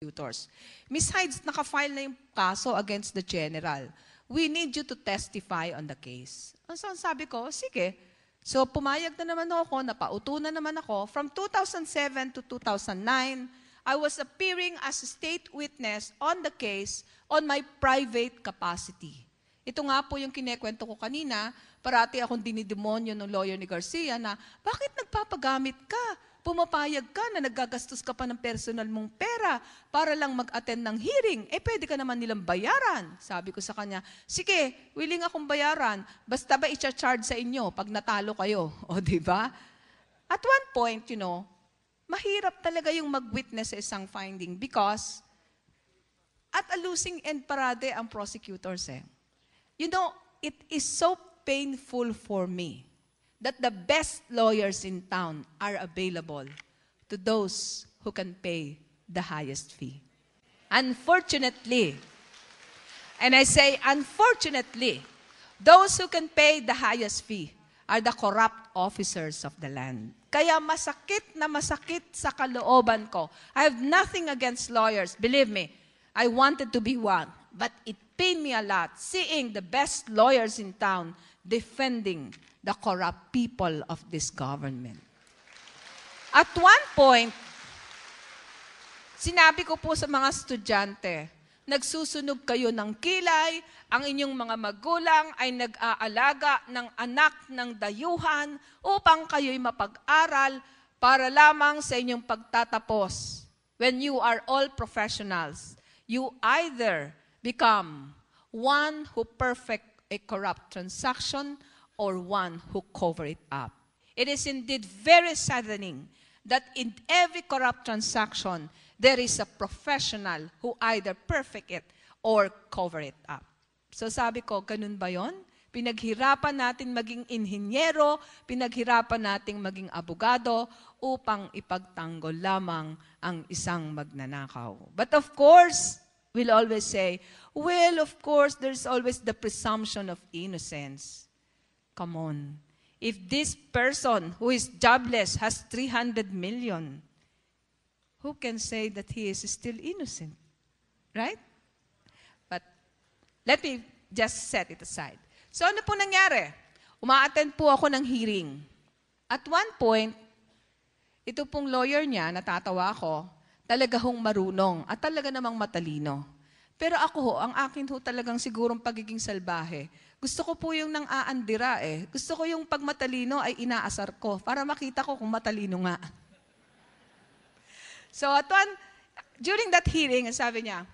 prosecutors. Besides, nakafile na yung kaso against the general. We need you to testify on the case. So, sabi ko, sige. So, pumayag na naman ako, napauto na naman ako. From 2007 to 2009, I was appearing as a state witness on the case on my private capacity. Ito nga po yung kinekwento ko kanina, parati akong dinidemonyo ng lawyer ni Garcia na, bakit nagpapagamit ka? Pumapayag ka na naggagastos ka pa ng personal mong pera para lang mag-attend ng hearing. Pwede ka naman nilang bayaran. Sabi ko sa kanya, sige, willing akong bayaran, basta ba i-charge sa inyo pag natalo kayo? O, di ba? At one point, mahirap talaga yung mag-witness sa isang finding because at a losing end parade ang prosecutors it is so painful for me that the best lawyers in town are available to those who can pay the highest fee. Unfortunately, and I say unfortunately, those who can pay the highest fee are the corrupt officers of the land. Kaya masakit na masakit sa kalooban ko. I have nothing against lawyers. Believe me, I wanted to be one. But it pained me a lot seeing the best lawyers in town defending the corrupt people of this government. At one point, sinabi ko po sa mga estudyante, nagsusunog kayo ng kilay, ang inyong mga magulang ay nag-aalaga ng anak ng dayuhan upang kayo'y mapag-aral para lamang sa inyong pagtatapos. When you are all professionals, you either become one who perfect a corrupt transaction or one who cover it up. It is indeed very saddening that in every corrupt transaction, there is a professional who either perfect it or cover it up. So sabi ko, ganun ba yun? Pinaghirapan natin maging inhinyero, pinaghirapan natin maging abogado upang ipagtanggol lamang ang isang magnanakaw. But of course, we'll always say, well, of course, there's always the presumption of innocence. Come on. If this person who is jobless has 300 million, who can say that he is still innocent? Right? But let me just set it aside. So ano po nangyari? Uma-attend po ako ng hearing. At one point, ito pong lawyer niya, natatawa ako, talaga hong marunong at talaga namang matalino. Pero ako ang akin talagang sigurong pagiging salbahe. Gusto ko po yung nang-aandira Gusto ko yung pag matalino ay inaasar ko para makita ko kung matalino nga. So during that hearing, sabi niya,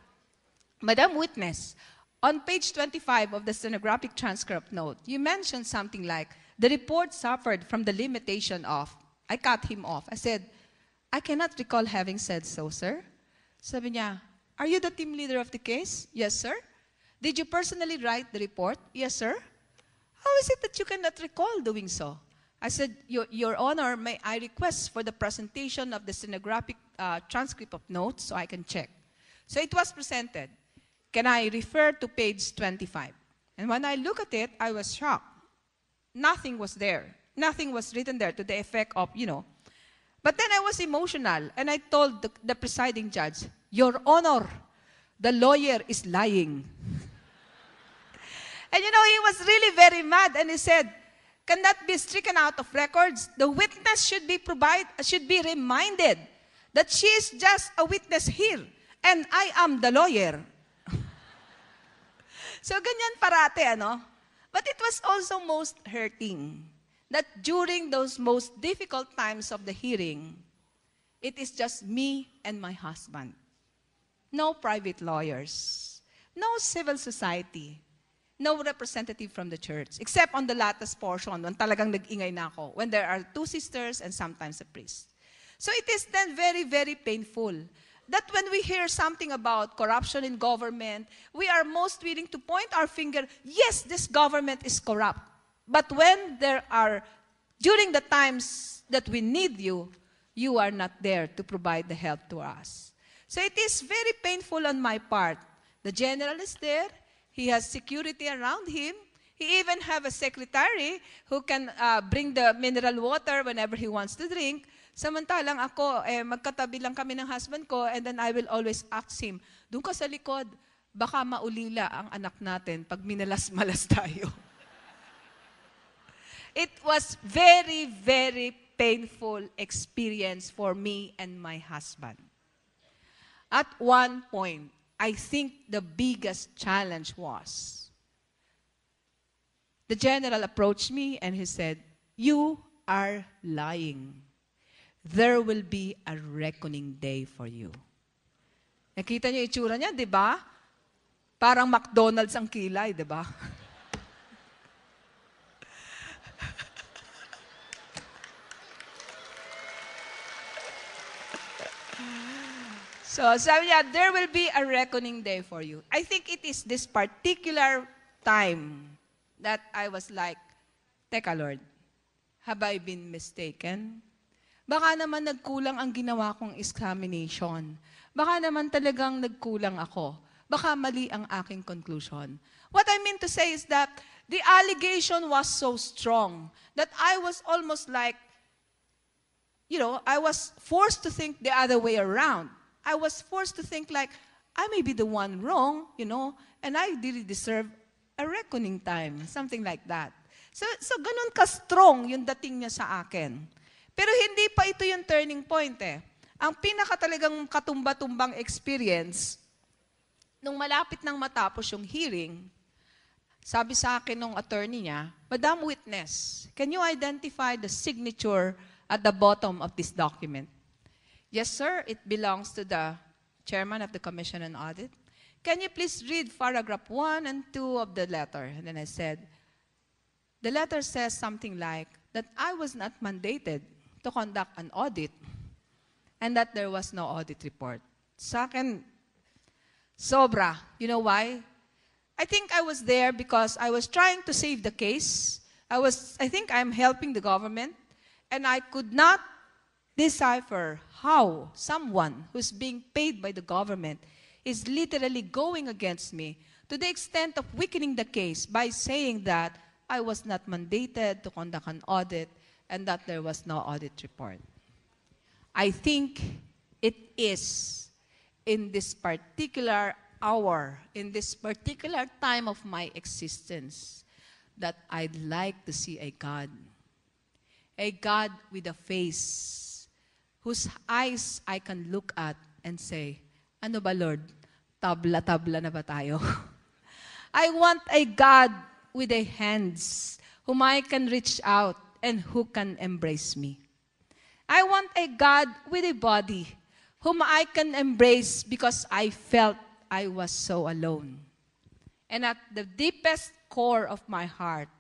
Madam Witness, on page 25 of the stenographic transcript note, you mentioned something like, the report suffered from the limitation of, I cut him off. I said, I cannot recall having said so, sir. Sabi niya, are you the team leader of the case? Yes, sir. Did you personally write the report? Yes, sir. How is it that you cannot recall doing so? I said, Your Honor, may I request for the presentation of the stenographic transcript of notes so I can check. So it was presented. Can I refer to page 25? And when I look at it, I was shocked. Nothing was there. Nothing was written there to the effect of, But then I was emotional, and I told the presiding judge, Your Honor, the lawyer is lying. And he was really very mad, and he said, can that be stricken out of records? The witness should be reminded that she is just a witness here, and I am the lawyer. So ganyan parate, But it was also most hurting that during those most difficult times of the hearing, it is just me and my husband. No private lawyers, no civil society, no representative from the church, except on the latest portion, when talagang nag-ingay na ako, when there are two sisters and sometimes a priest. So it is then very, very painful that when we hear something about corruption in government, we are most willing to point our finger, yes, this government is corrupt. But when during the times that we need you, you are not there to provide the help to us. So it is very painful on my part. The general is there. He has security around him. He even have a secretary who can bring the mineral water whenever he wants to drink. Samantalang ako, magkatabi lang kami ng husband ko and then I will always ask him, doon ka sa likod, baka maulila ang anak natin pag minalas-malas tayo. It was very, very painful experience for me and my husband. At one point, I think the biggest challenge was, the general approached me and he said, "You are lying. There will be a reckoning day for you." Nakita niyo yung itsura niya, di ba? Parang McDonald's ang kilay, di ba? So, sabi niya, there will be a reckoning day for you. I think it is this particular time that I was like, teka Lord, have I been mistaken? Baka naman nagkulang ang ginawa kong examination. Baka naman talagang nagkulang ako. Baka mali ang aking conclusion. What I mean to say is that the allegation was so strong that I was almost like, I was forced to think the other way around. I was forced to think like, I may be the one wrong, and I really deserve a reckoning time, something like that. So ganun ka-strong yung dating niya sa akin. Pero hindi pa ito yung turning point eh. Ang pinakatalagang katumba-tumbang experience, nung malapit nang matapos yung hearing, sabi sa akin nung attorney niya, "Madam Witness, can you identify the signature at the bottom of this document?" "Yes, sir, it belongs to the chairman of the Commission on Audit." "Can you please read paragraph 1 and 2 of the letter?" And then I said, the letter says something like that I was not mandated to conduct an audit and that there was no audit report. Sa akin, sobra. You know why? I think I was there because I was trying to save the case. I think I'm helping the government, and I could not decipher how someone who's being paid by the government is literally going against me to the extent of weakening the case by saying that I was not mandated to conduct an audit and that there was no audit report. I think it is in this particular hour, in this particular time of my existence, that I'd like to see a God with a face, whose eyes I can look at and say, "Ano ba, Lord? Tabla-tabla na ba tayo?" I want a God with a hands whom I can reach out and who can embrace me. I want a God with a body whom I can embrace because I felt I was so alone. And at the deepest core of my heart,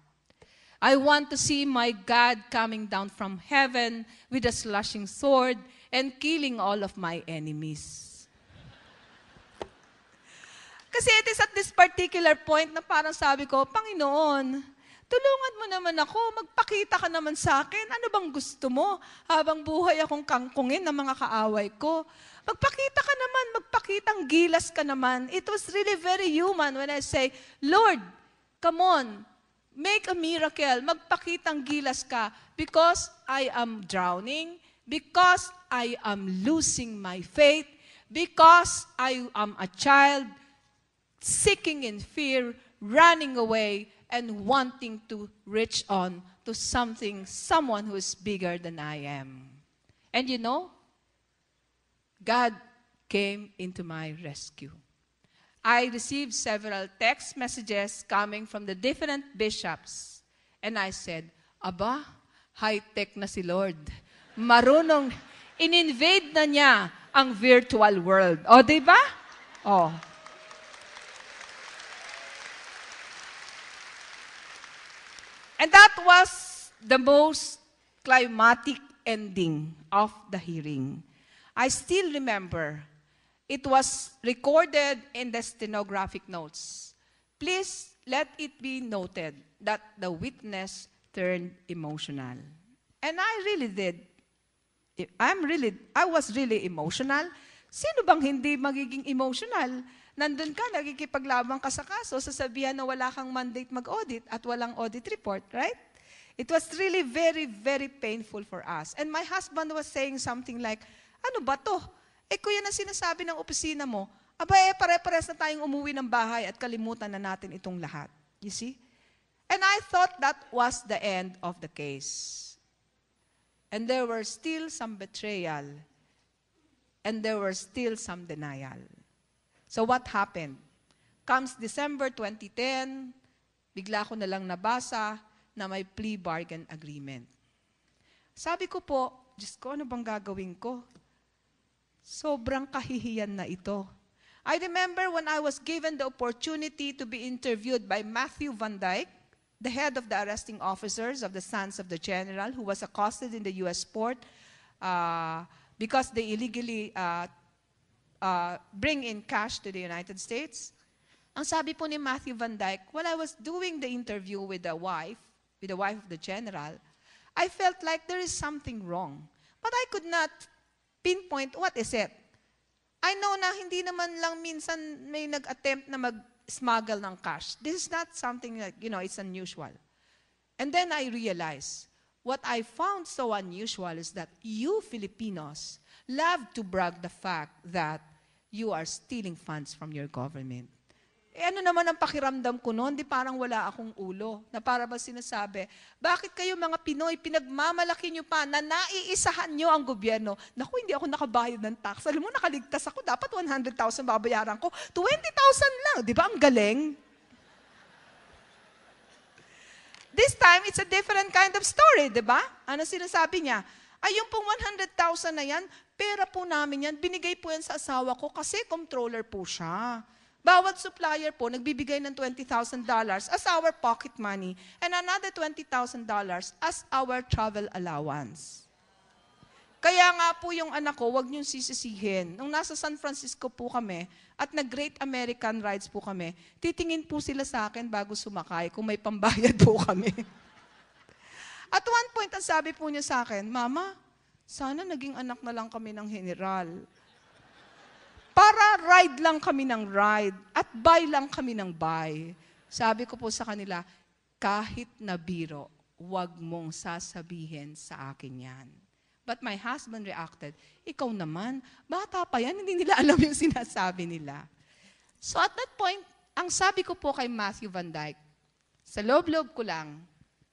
I want to see my God coming down from heaven with a slashing sword and killing all of my enemies. Kasi it is at this particular point na parang sabi ko, "Panginoon, tulungan mo naman ako, magpakita ka naman sa akin. Ano bang gusto mo habang buhay akong kangkungin ng mga kaaway ko? Magpakita ka naman, magpakitang gilas ka naman." It was really very human when I say, "Lord, come on, make a miracle. Magpakitang gilas ka because I am drowning, because I am losing my faith, because I am a child seeking in fear, running away, and wanting to reach on to someone who is bigger than I am." And God came into my rescue. I received several text messages coming from the different bishops. And I said, "Aba, high-tech na si Lord. Marunong, in-invade na niya ang virtual world." O, diba? O. And that was the most climatic ending of the hearing. I still remember, it was recorded in the stenographic notes. Please let it be noted that the witness turned emotional. And I really did. I was really emotional. Sino bang hindi magiging emotional? Nandun ka, nagkikipaglabang ka sa kaso, sasabihan na wala kang mandate mag-audit at walang audit report, right? It was really very, very painful for us. And my husband was saying something like, ano ba to? Kuya na sinasabi ng opisina mo, pare-pares na tayong umuwi ng bahay at kalimutan na natin itong lahat. You see? And I thought that was the end of the case. And there were still some betrayal. And there were still some denial. So what happened? Comes December 2010, bigla ko na lang nabasa na may plea bargain agreement. Sabi ko po, Diyos ko, ano bang gagawin ko? Sobrang kahihiyan na ito. I remember when I was given the opportunity to be interviewed by Matthew Van Dyke, the head of the arresting officers of the Sons of the General, who was accosted in the U.S. port because they illegally bring in cash to the United States. Ang sabi po ni Matthew Van Dyke, while I was doing the interview with the wife of the general, I felt like there is something wrong. But I could not pinpoint what is it. I know na hindi naman lang minsan may nag-attempt na mag-smuggle ng cash. This is not something like, it's unusual. And then I realized, what I found so unusual is that you Filipinos love to brag the fact that you are stealing funds from your government. Ano naman ang pakiramdam ko noon? Di parang wala akong ulo. Na para ba sinasabi, bakit kayo mga Pinoy, pinagmamalaki nyo pa na naiisahan nyo ang gobyerno? Naku, hindi ako nakabayad ng tax. Alam mo, nakaligtas ako. Dapat 100,000 babayaran ko. 20,000 lang. Di ba? Ang galing. This time, it's a different kind of story. Di ba? Ano sinasabi niya? Ay, yung pong 100,000 na yan, pera po namin yan. Binigay po yan sa asawa ko kasi controller po siya. Bawat supplier po, nagbibigay ng $20,000 as our pocket money and another $20,000 as our travel allowance. Kaya nga po yung anak ko, wag niyong sisisihin. Nung nasa San Francisco po kami at nag-Great American Rides po kami, titingin po sila sa akin bago sumakay kung may pambayad po kami. At one point, ang sabi po niya sa akin, Mama, sana naging anak na lang kami ng general. Para ride lang kami ng ride at buy lang kami ng buy. Sabi ko po sa kanila, kahit na biro, huwag mong sasabihin sa akin yan. But my husband reacted, ikaw naman, bata pa yan, hindi nila alam yung sinasabi nila. So at that point, ang sabi ko po kay Matthew Van Dyke, sa loob-loob ko lang,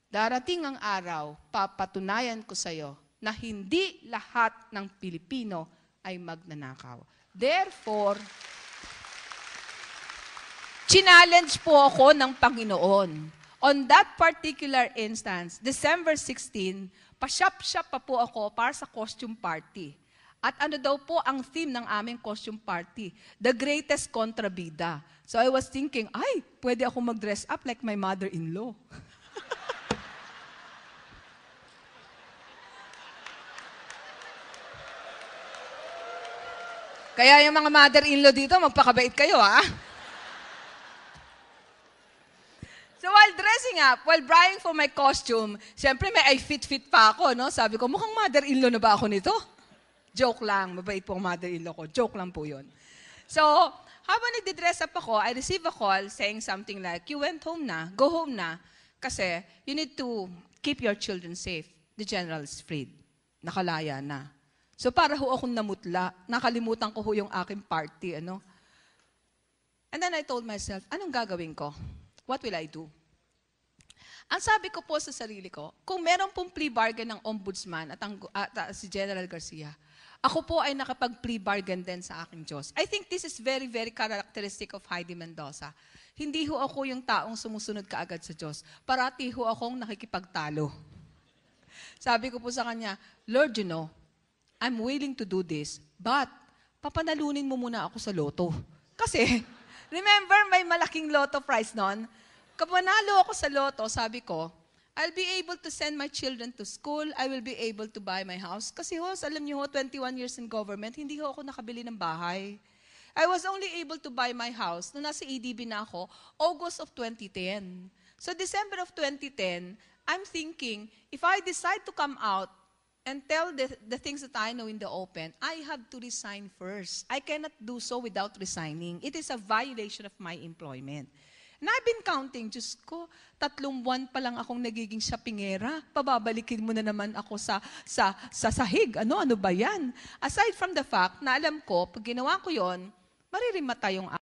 darating ang araw, papatunayan ko sa'yo na hindi lahat ng Pilipino ay magnanakaw. Therefore, challenge po ako ng Panginoon. On that particular instance, December 16, pa-shop-shop pa po ako para sa costume party. At ano daw po ang theme ng aming costume party? The greatest kontrabida. So I was thinking, pwede ako mag-dress up like my mother-in-law. Kaya yung mga mother-in-law dito, magpakabait kayo, ha? So while dressing up, while buying for my costume, siyempre may fit pa ako, no? Sabi ko, mukhang mother-in-law na ba ako nito? Joke lang, mabait po ang mother-in-law ko. Joke lang po yun. So, habang nagdi-dress up ako, I received a call saying something like, you went home na, go home na, kasi you need to keep your children safe. The general is freed. Nakalaya na. So para ho akong namutla, nakalimutan ko ho yung aking party, ano? And then I told myself, anong gagawin ko? What will I do? Ang sabi ko po sa sarili ko, kung meron pong plea bargain ng ombudsman at si General Garcia, ako po ay nakapag-plea bargain din sa aking Diyos. I think this is very, very characteristic of Heidi Mendoza. Hindi ho ako yung taong sumusunod kaagad sa Diyos. Parati ho akong nakikipagtalo. Sabi ko po sa kanya, Lord, you know, I'm willing to do this, but papanalunin mo muna ako sa loto. Kasi, remember, may malaking loto prize noon? Kapag manalo ako sa loto, sabi ko, I'll be able to send my children to school, I will be able to buy my house. Kasi alam niyo 21 years in government, hindi ako nakabili ng bahay. I was only able to buy my house nung nasa EDB na ako, August of 2010. So December of 2010, I'm thinking, if I decide to come out, and tell the things that I know in the open, I have to resign first. I cannot do so without resigning. It is a violation of my employment. And I've been counting, Diyos ko, 3 buwan pa lang akong nagiging shoppingera. Pababalikin mo na naman ako sa sahig. Ano ba yan? Aside from the fact na alam ko, pag ginawa ko yon, maririmata yung